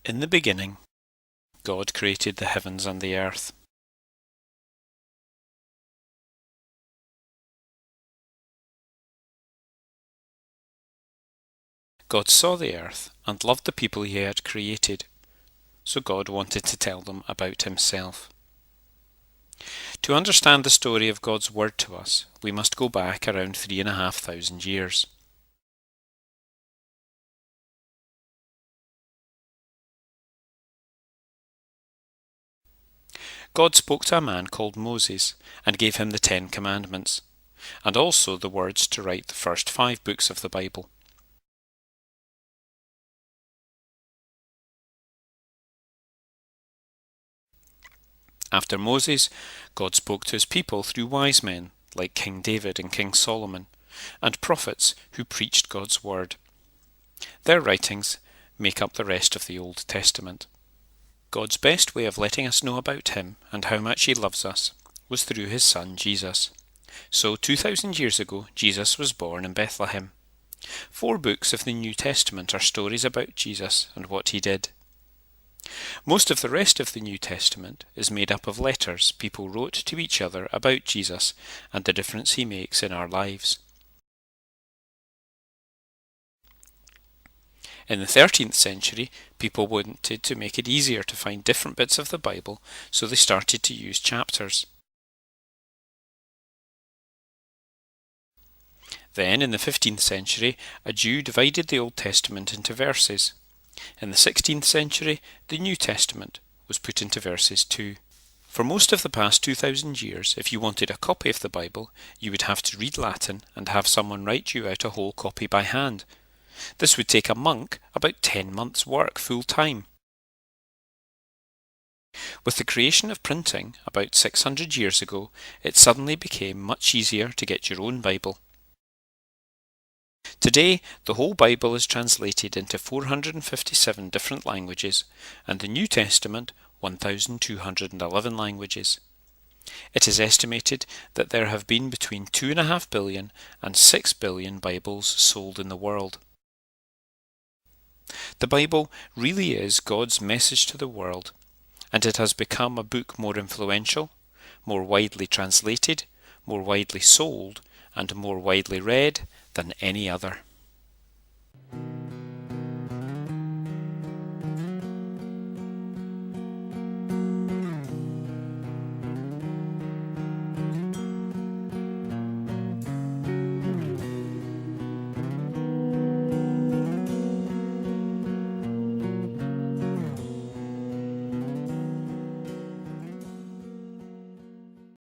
In the beginning, God created the heavens and the earth. God saw the earth and loved the people he had created, so God wanted to tell them about himself. To understand the story of God's word to us, we must go back around 3,500 years. God spoke to a man called Moses and gave him the 10 Commandments, and also the words to write the first 5 books of the Bible. After Moses, God spoke to his people through wise men like King David and King Solomon, and prophets who preached God's word. Their writings make up the rest of the Old Testament. God's best way of letting us know about him and how much he loves us was through his son Jesus. So 2,000 years ago, Jesus was born in Bethlehem. 4 books of the New Testament are stories about Jesus and what he did. Most of the rest of the New Testament is made up of letters people wrote to each other about Jesus and the difference he makes in our lives. In the 13th century, people wanted to make it easier to find different bits of the Bible, so they started to use chapters. Then, in the 15th century, a Jew divided the Old Testament into verses. In the 16th century, the New Testament was put into verses too. For most of the past 2,000 years, if you wanted a copy of the Bible, you would have to read Latin and have someone write you out a whole copy by hand. This would take a monk about 10 months' work full-time. With the creation of printing about 600 years ago, it suddenly became much easier to get your own Bible. Today, the whole Bible is translated into 457 different languages, and the New Testament 1,211 languages. It is estimated that there have been between 2.5 billion and 6 billion Bibles sold in the world. The Bible really is God's message to the world, and it has become a book more influential, more widely translated, more widely sold, and more widely read than any other.